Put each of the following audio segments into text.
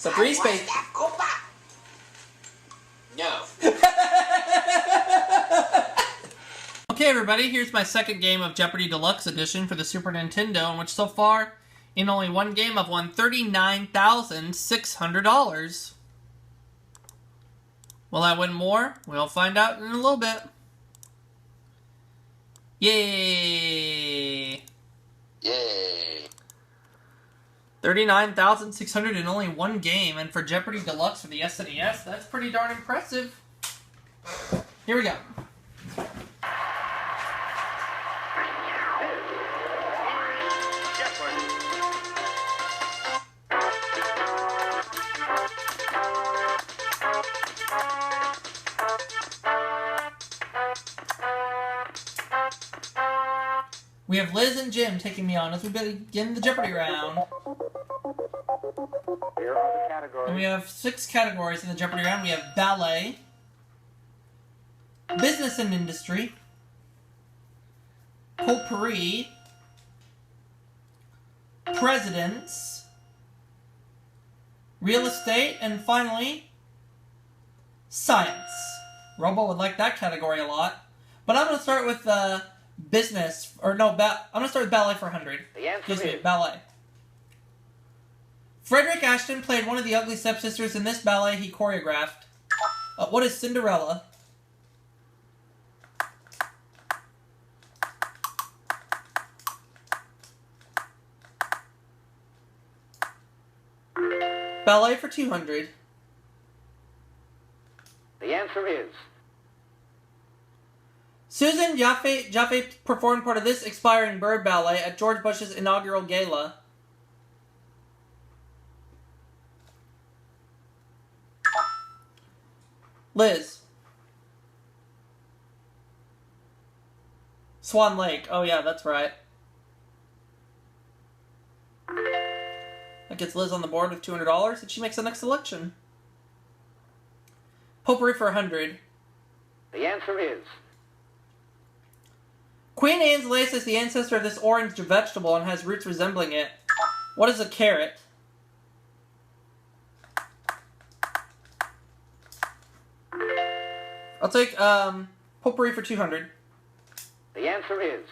So 3 space. No. Okay, everybody, here's my second game of Jeopardy Deluxe Edition for the Super Nintendo, in which so far, in only one game, I've won $39,600. Will I win more? We'll find out in a little bit. Yay! Yay. 39,600 in only one game, and for Jeopardy Deluxe for the SNES, that's pretty darn impressive. Here we go. We have Liz and Jim taking me on as we begin the Jeopardy round. Here are the categories. And we have 6 categories in the Jeopardy round. We have ballet, business and industry, potpourri, presidents, real estate, and finally, science. Robo would like that category a lot. But I'm going to start with business, or no, I'm going to start with ballet for 100. The answer is ballet. Frederick Ashton played one of the ugly stepsisters in this ballet he choreographed. What is Cinderella? Ballet for 200. The answer is Susan Jaffe performed part of this expiring bird ballet at George Bush's inaugural gala. Liz. Swan Lake. Oh yeah, that's right. That gets Liz on the board with $200, and she makes the next selection. Potpourri for 100. the answer is Queen Anne's lace is the ancestor of this orange vegetable and has roots resembling it. What is a carrot? I'll take potpourri for 200. the answer is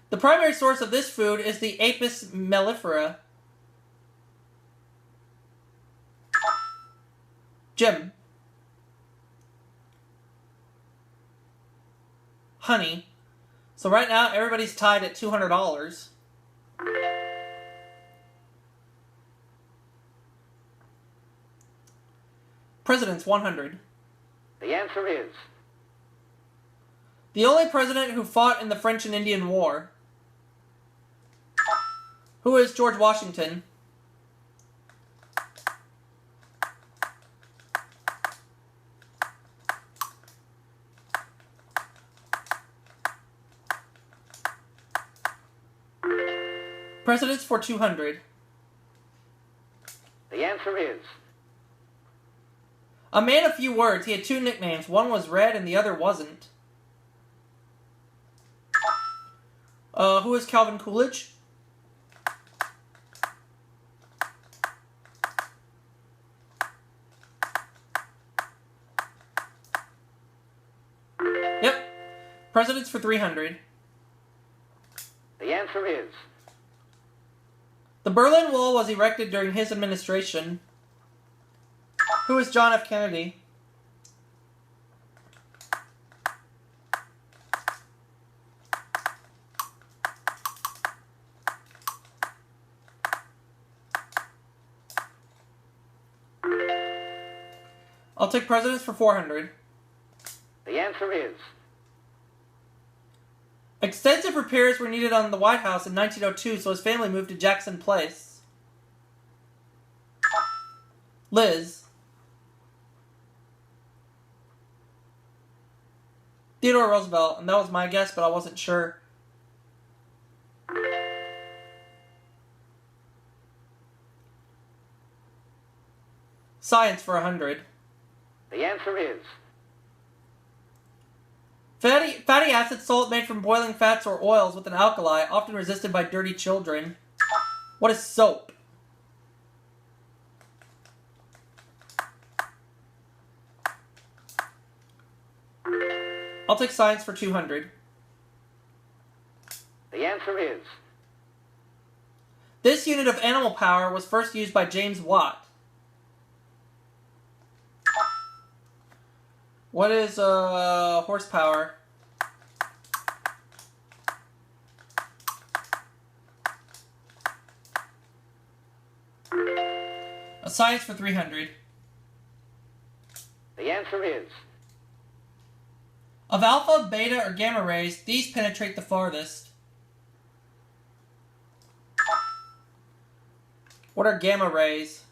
The primary source of this food is the Apis mellifera. Jim. Honey. So right now, everybody's tied at $200. President's 100. the answer is The only president who fought in the French and Indian War. Who is George Washington? Presidents for 200. the answer is A man of few words. He had 2 nicknames. One was Red and the other wasn't. Who is Calvin Coolidge? Yep. Presidents for 300. the answer is The Berlin Wall was erected during his administration. Who is John F. Kennedy? I'll take presidents for 400. the answer is Extensive repairs were needed on the White House in 1902, so his family moved to Jackson Place. Liz. Theodore Roosevelt, and that was my guess, but I wasn't sure. Science for 100. the answer is Fatty acid salt made from boiling fats or oils with an alkali, often resisted by dirty children. What is soap? I'll take science for 200. The answer is This unit of animal power was first used by James Watt. What is horsepower? A science for 300. The answer is Of alpha, beta, or gamma rays, these penetrate the farthest. What are gamma rays?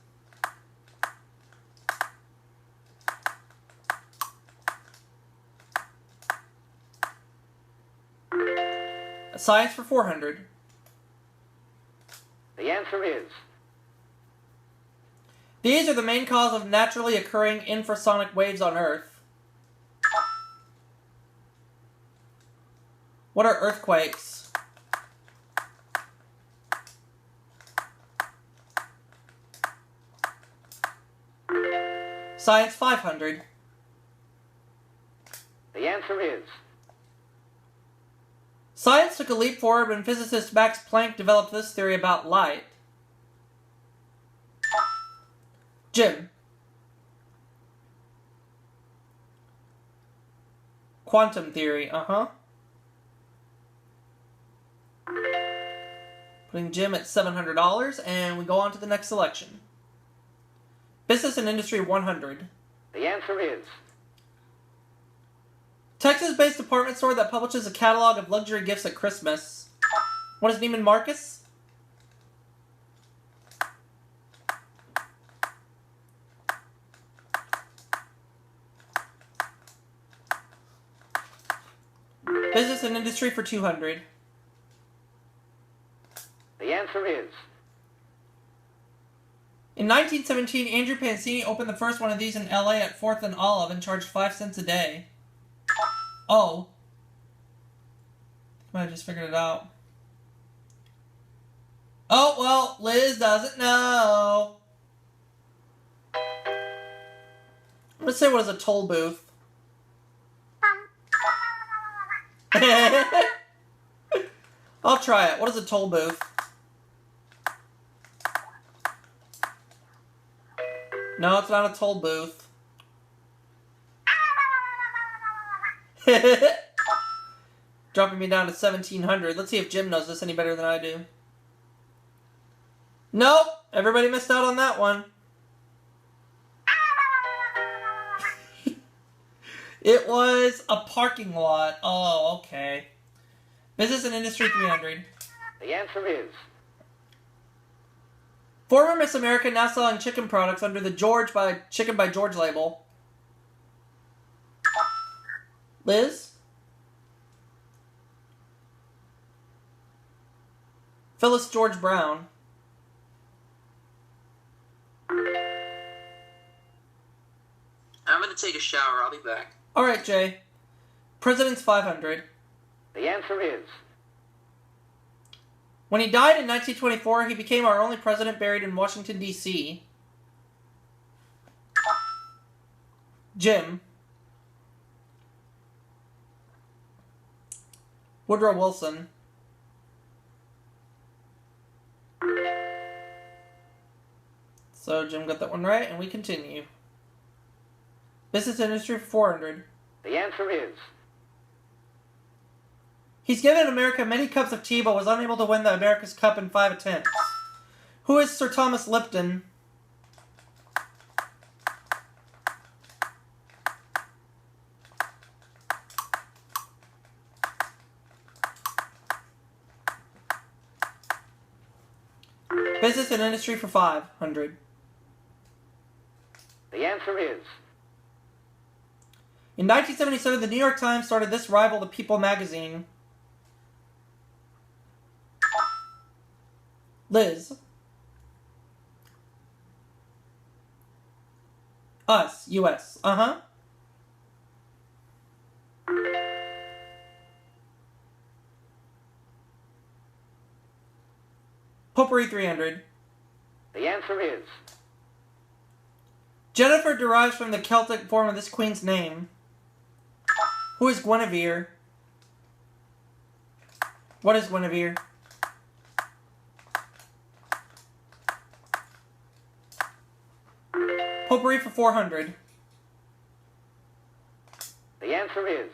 A science for 400. the answer is These are the main cause of naturally occurring infrasonic waves on Earth. What are earthquakes? Science 500. the answer is Science took a leap forward when physicist Max Planck developed this theory about light. Jim. Quantum theory, Putting Jim at $700, and we go on to the next selection. Business and Industry 100. the answer is Texas-based department store that publishes a catalog of luxury gifts at Christmas. What is Neiman Marcus? Business and Industry for 200. the answer is In 1917, Andrew Pansini opened the first one of these in LA at 4th and Olive and charged 5 cents a day. Oh. I just figured it out. Oh, well, Liz doesn't know. I'm going to say what is a toll booth. I'll try it. What is a toll booth? No, it's not a toll booth. Dropping me down to 1,700. Let's see if Jim knows this any better than I do. Nope. Everybody missed out on that one. It was a parking lot. Oh, okay. Business and Industry 300. the answer is Former Miss America now selling chicken products under the Chicken by George label. Liz? Phyllis George Brown. I'm gonna take a shower. I'll be back. Alright, Jay. President's 500. the answer is When he died in 1924, he became our only president buried in Washington, D.C. Jim. Woodrow Wilson. So Jim got that one right, and we continue. Business Industry for 400. the answer is He's given America many cups of tea, but was unable to win the America's Cup in 5 attempts. Who is Sir Thomas Lipton? Business and Industry for 500. the answer is In 1977, the New York Times started this rival to People magazine. Liz. Us. U.S. Potpourri 300. the answer is Jennifer derives from the Celtic form of this queen's name. Who is Guinevere? What is Guinevere? Potpourri for 400. The answer is.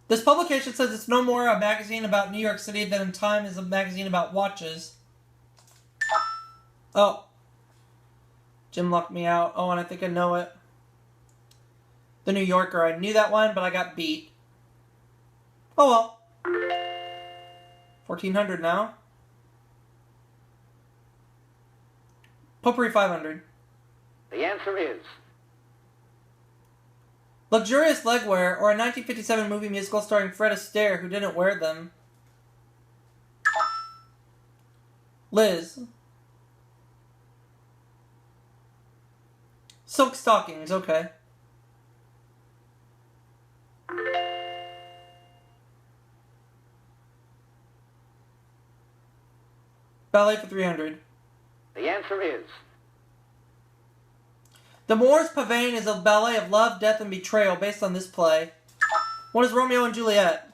This publication says it's no more a magazine about New York City than in Time is a magazine about watches. Oh. Jim locked me out. Oh, and I think I know it. The New Yorker. I knew that one, but I got beat. Oh well. 1,400 now. Potpourri 500. The answer is. Luxurious legwear, or a 1957 movie musical starring Fred Astaire, who didn't wear them. Liz. Silk stockings, okay. Ballet for 300. The answer is. The Moors Pavane is a ballet of love, death, and betrayal based on this play. What is Romeo and Juliet?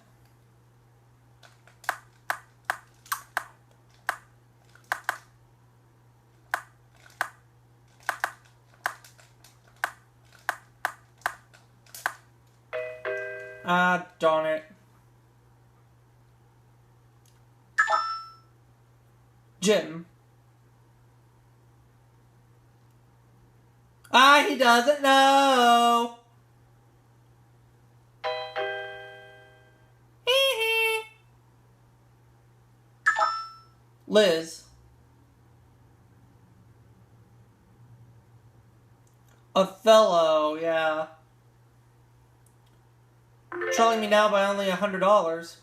Ah, darn it. Jim. Ah, he doesn't know. Liz. Othello, yeah. Trailing me now by only $100.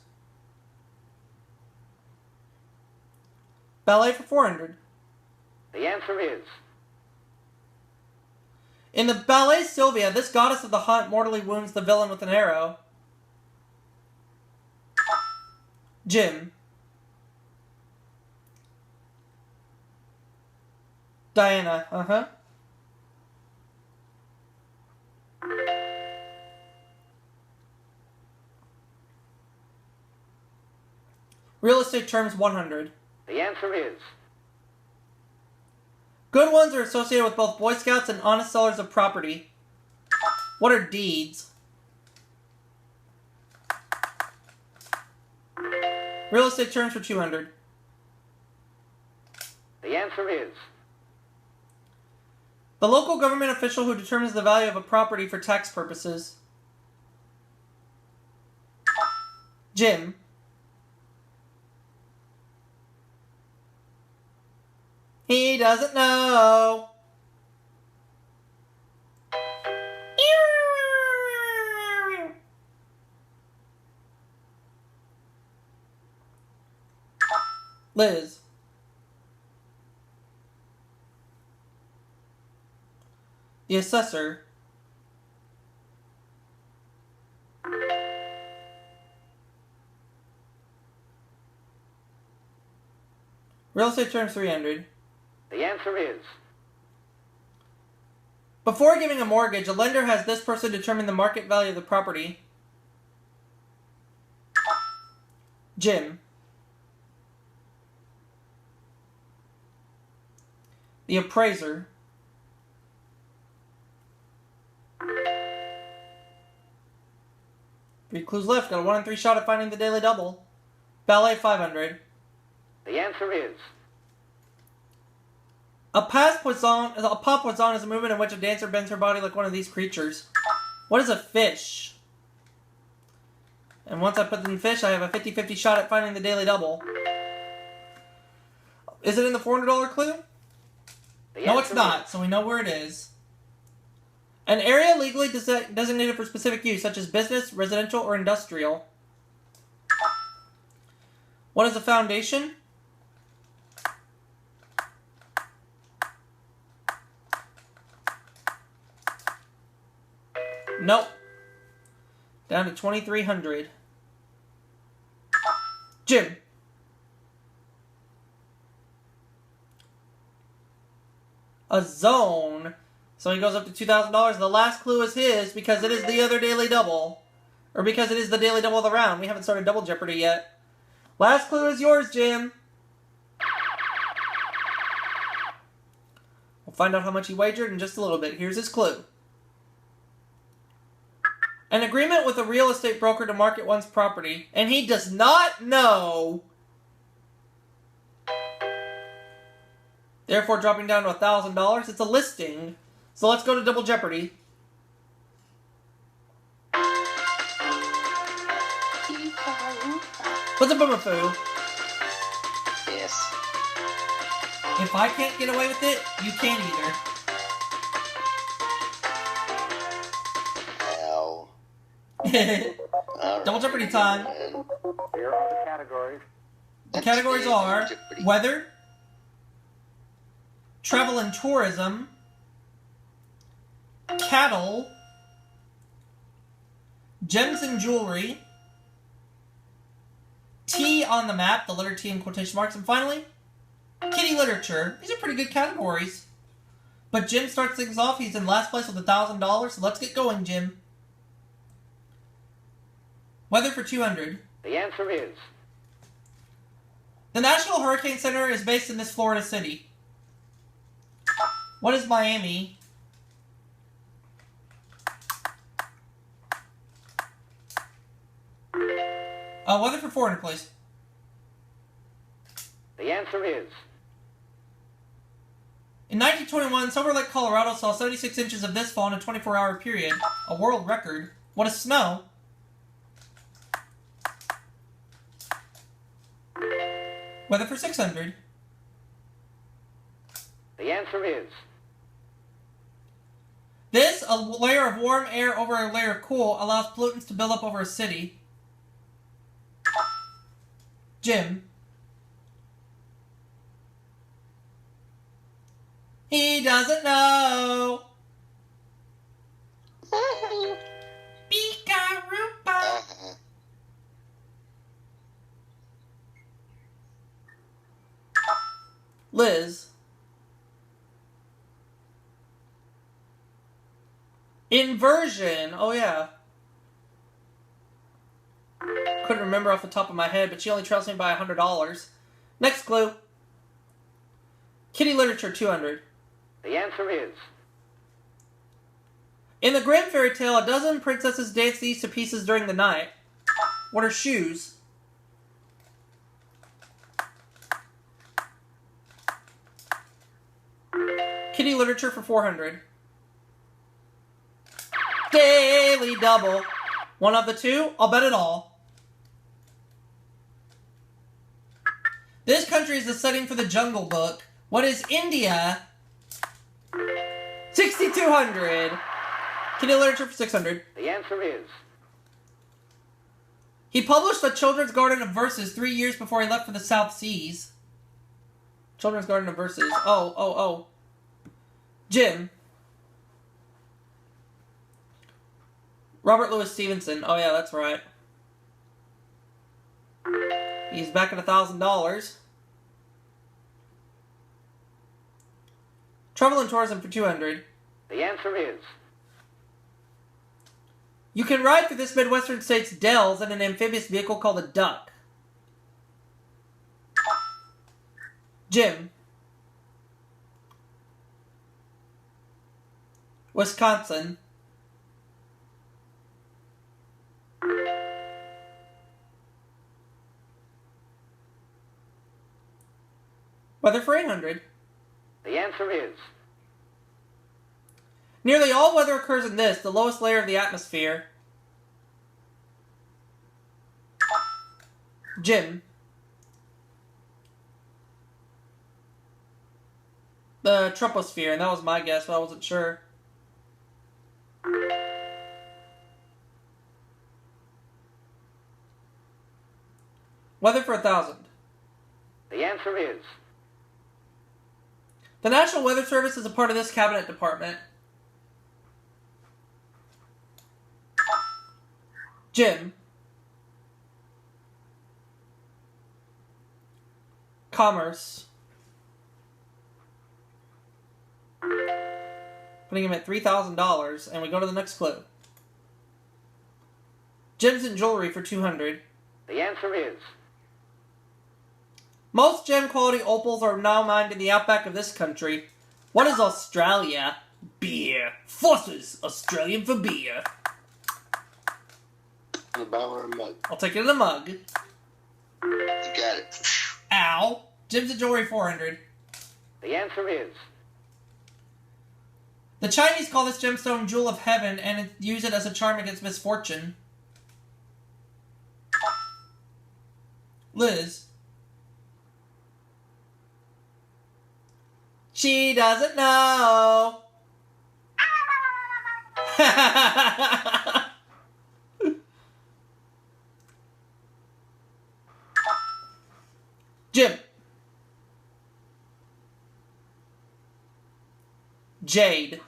Ballet for 400. The answer is. In the ballet Sylvia, this goddess of the hunt mortally wounds the villain with an arrow. Jim. Diana, uh-huh. Real estate terms 100. The answer is. Good ones are associated with both Boy Scouts and honest sellers of property. What are deeds? Real estate terms for 200. The answer is. The local government official who determines the value of a property for tax purposes. Jim. He doesn't know. Liz. The assessor. Real estate terms 300. The answer is. Before giving a mortgage, a lender has this person determine the market value of the property. Jim. The appraiser. Three clues left. Got a 1 in 3 shot at finding the daily double. Ballet 500. The answer is. A pas poisson is a movement in which a dancer bends her body like one of these creatures. What is a fish? And once I put in fish, I have a 50-50 shot at finding the daily double. Is it in the $400 clue? No, it's not, so we know where it is. An area legally designated for specific use, such as business, residential, or industrial. What is a foundation? Nope. Down to 2,300. Jim. A zone. So he goes up to $2,000. The last clue is his because it is the other Daily Double. Or because it is the Daily Double of the round. We haven't started Double Jeopardy yet. Last clue is yours, Jim. We'll find out how much he wagered in just a little bit. Here's his clue. An agreement with a real estate broker to market one's property. And he does not know. Therefore dropping down to $1,000. It's a listing. So let's go to Double Jeopardy. What's a boomafoo? Yes. If I can't get away with it, you can't either. Well. Double Jeopardy time. Here are the categories. The categories are weather, travel and tourism, cattle, gems and jewelry, T on the map, the letter T in quotation marks, and finally, kitty literature. These are pretty good categories. But Jim starts things off. He's in last place with $1,000, so let's get going, Jim. Weather for 200. The answer is The National Hurricane Center is based in this Florida city. What is Miami? Weather for 400, please. the answer is In 1921, Silver Lake, Colorado saw 76 inches of this fall in a 24-hour period. A world record. What is snow? Weather for 600. the answer is This, a layer of warm air over a layer of cool, allows pollutants to build up over a city. Jim. He doesn't know. Pika-roopa. Liz. Inversion. Oh, yeah. Couldn't remember off the top of my head, but she only trails me by $100. Next clue. Kitty literature, 200. the answer is In the Grimm fairy tale, a dozen princesses dance these to pieces during the night. What are shoes? Kitty literature for 400. Daily double. One of the two, I'll bet it all. This country is the setting for the Jungle Book. What is India? 6,200. Kitty literature for 600. the answer is He published a Children's Garden of Verses 3 years before he left for the South Seas. Children's Garden of Verses. Oh. Jim. Robert Louis Stevenson. Oh, yeah, that's right. He's back at $1,000. Travel and tourism for 200. the answer is You can ride through this Midwestern state's dells in an amphibious vehicle called a duck. Jim. Wisconsin. Weather for 800. the answer is Nearly all weather occurs in this, the lowest layer of the atmosphere. Jim. The troposphere, and that was my guess, but I wasn't sure. Weather for 1,000. the answer is The National Weather Service is a part of this cabinet department. Jim. Commerce. putting him at $3,000, and we go to the next clue. Gems and jewelry for 200. The answer is Most gem quality opals are now mined in the outback of this country. What is Australia? Beer. Foster's Australian for beer. In a barrel or a mug. I'll take it in a mug. You got it. Ow. Gems and jewelry 400. the answer is The Chinese call this gemstone Jewel of Heaven and use it as a charm against misfortune. Liz. She doesn't know. Jim. Jade.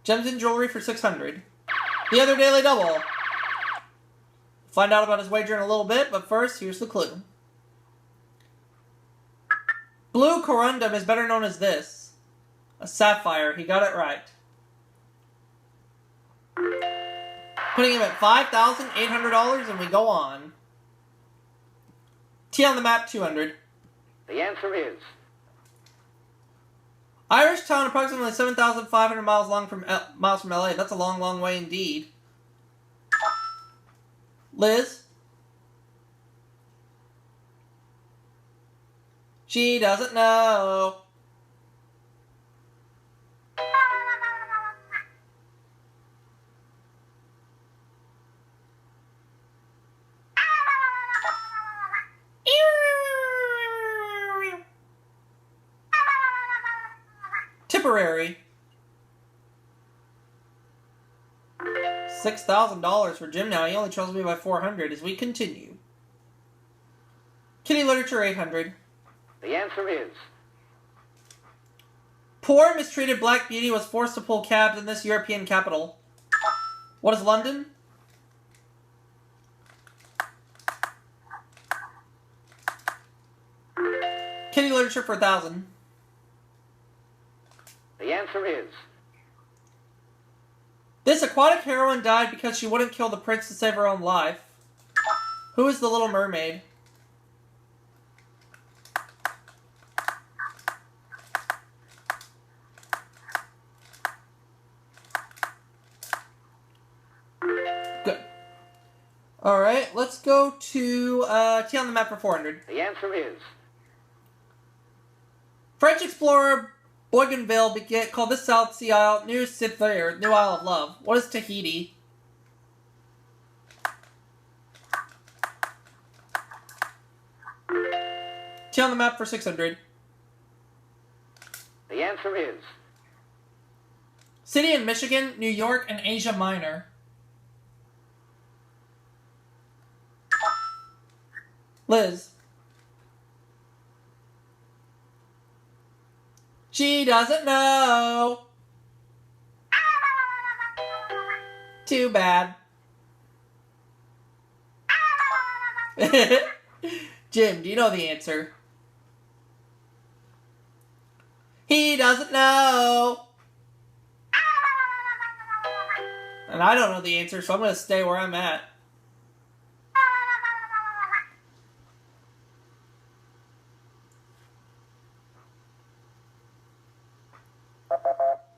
Gems and jewelry for 600. The other daily double. Find out about his wager in a little bit, but first, here's the clue. Blue corundum is better known as this. A sapphire. He got it right. Putting him at $5,800, and we go on. T on the map, 200. the answer is Irish town, approximately 7,500 miles long from miles from LA. That's a long, long way indeed. Liz? She doesn't know. Tipperary. $6,000 for Jim now. He only trails me by 400 as we continue. Kitty literature 800. the answer is Poor, mistreated black beauty was forced to pull cabs in this European capital. What is London? Kitty literature for 1,000. the answer is This aquatic heroine died because she wouldn't kill the prince to save her own life. Who is the Little Mermaid? Good. Alright, let's go to T on the map for 400. the answer is French explorer Bougainville called this South Sea Isle New Cythera, New Isle of Love. What is Tahiti? T on the map for 600. the answer is City in Michigan, New York, and Asia Minor. Liz. She doesn't know. Too bad. Jim, do you know the answer? He doesn't know. And I don't know the answer, so I'm going to stay where I'm at.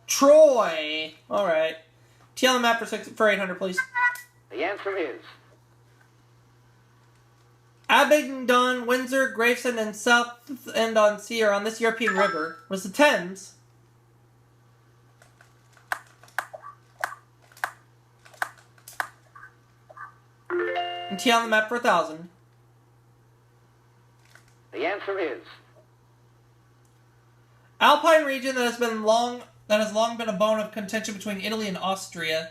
Troy. All right. T on the map for 800, please. the answer is Abingdon, Windsor, Gravesend, and Southend-on-Sea are on this European river. Was the Thames? And T on the map for 1,000. the answer is Alpine region that has long been a bone of contention between Italy and Austria.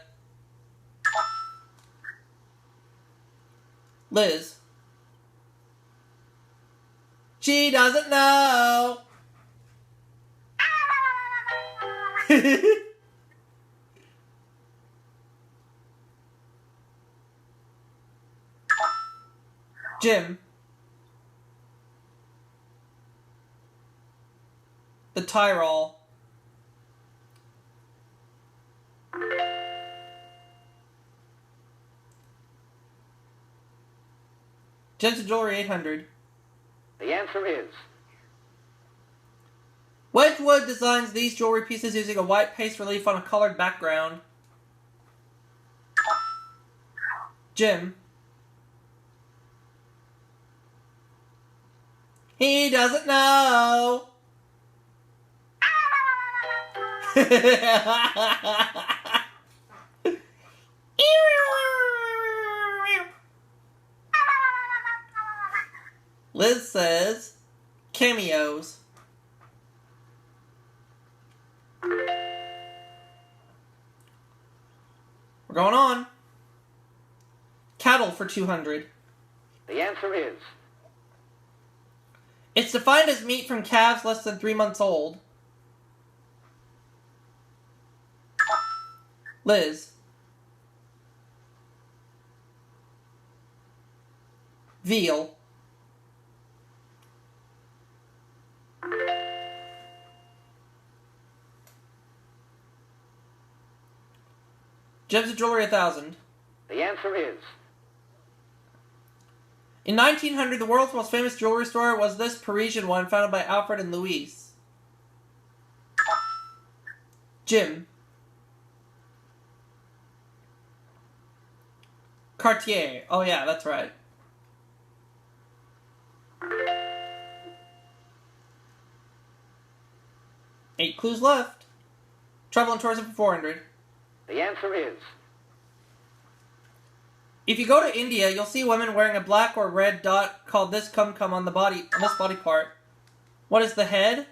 Liz. She doesn't know. Jim. The Tyrol. Jensen Jewelry 800. The answer is Wedgwood designs these jewelry pieces using a white paste relief on a colored background. Jim. He doesn't know. Liz says cameos. We're going on. Cattle for 200. the answer is It's defined as meat from calves less than 3 months old. Liz. Veal. Gems of Jewelry 1000. the answer is In 1900, the world's most famous jewelry store was this Parisian one founded by Alfred and Louise. Jim. Cartier. Oh yeah, that's right. Eight clues left. Travel and tourism for 400. the answer is If you go to India, you'll see women wearing a black or red dot called this cum-cum on this body part. What is the head?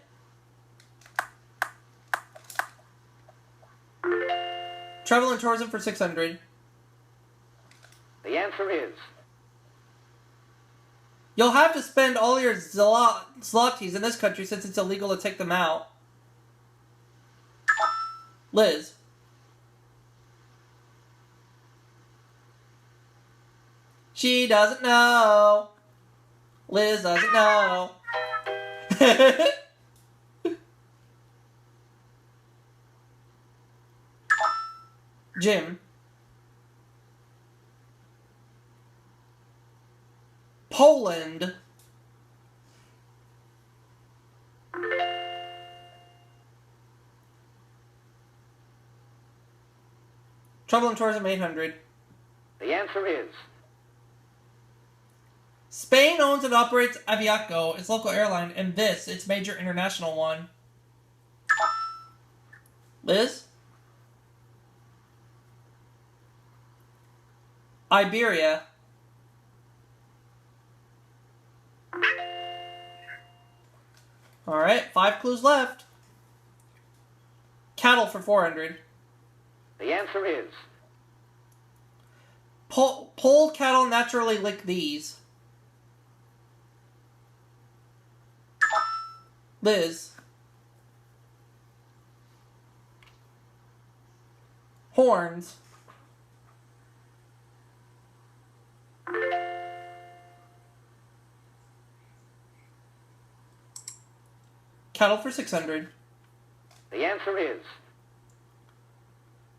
Travel and tourism for 600. the answer is You'll have to spend all your zlotys in this country since it's illegal to take them out. Liz. She doesn't know. Liz doesn't know. Jim. Poland. Travel and tourism 800. the answer is Spain owns and operates Aviaco, its local airline, and this, its major international one. Liz? Iberia. Alright, 5 clues left. Cattle for 400. the answer is Polled cattle naturally lick these. Liz. Horns. Cattle for 600. the answer is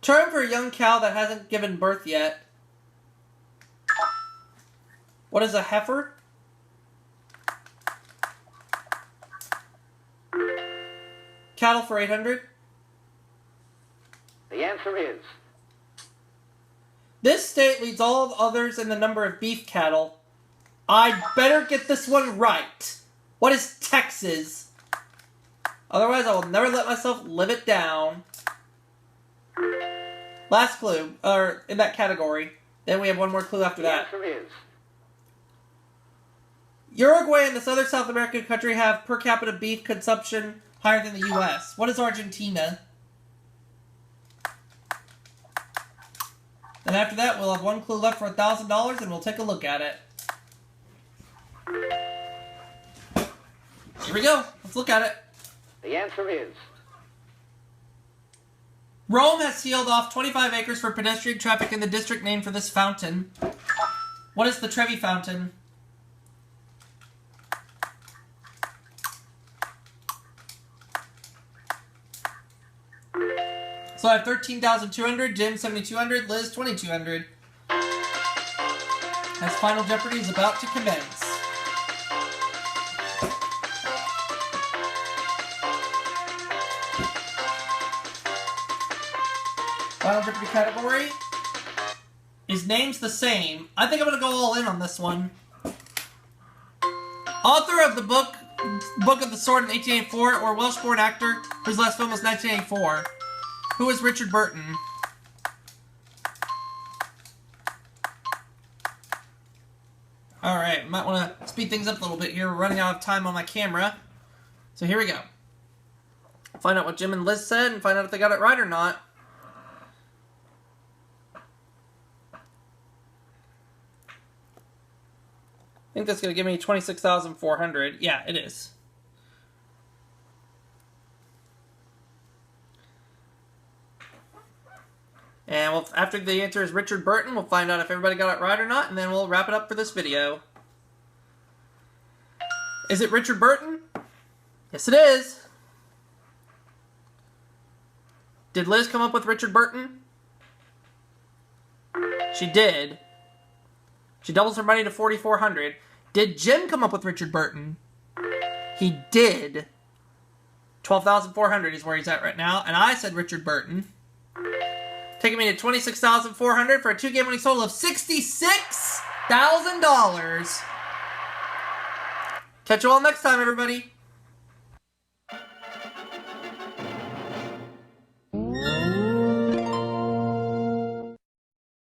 Term for a young cow that hasn't given birth yet. What is a heifer? Cattle for 800. the answer is This state leads all others in the number of beef cattle. I'd better get this one right. What is Texas? Otherwise, I will never let myself live it down. Last clue, or in that category. Then we have one more clue after the that. answer is Uruguay and this other South American country have per capita beef consumption higher than the U.S. What is Argentina? And after that, we'll have one clue left for $1,000, and we'll take a look at it. Here we go. Let's look at it. the answer is Rome has sealed off 25 acres for pedestrian traffic in the district named for this fountain. What is the Trevi Fountain? So I have 13,200, Jim 7,200, Liz 2,200. As Final Jeopardy is about to commence. Final Jeopardy category is names the same. I think I'm going to go all in on this one. Author of the Book of the Sword in 1884, or Welsh-born actor whose last film was 1984. Who is Richard Burton? Alright, might want to speed things up a little bit here. We're running out of time on my camera. So here we go. Find out what Jim and Liz said and find out if they got it right or not. I think that's going to give me 26,400. Yeah, it is. And after the answer is Richard Burton, we'll find out if everybody got it right or not, and then we'll wrap it up for this video. Is it Richard Burton? Yes, it is. Did Liz come up with Richard Burton? She did. She doubles her money to 4,400. Did Jim come up with Richard Burton? He did. 12,400 is where he's at right now. And I said Richard Burton. Taking me to 26,400 for a two-game winning total of $66,000. Catch you all next time, everybody.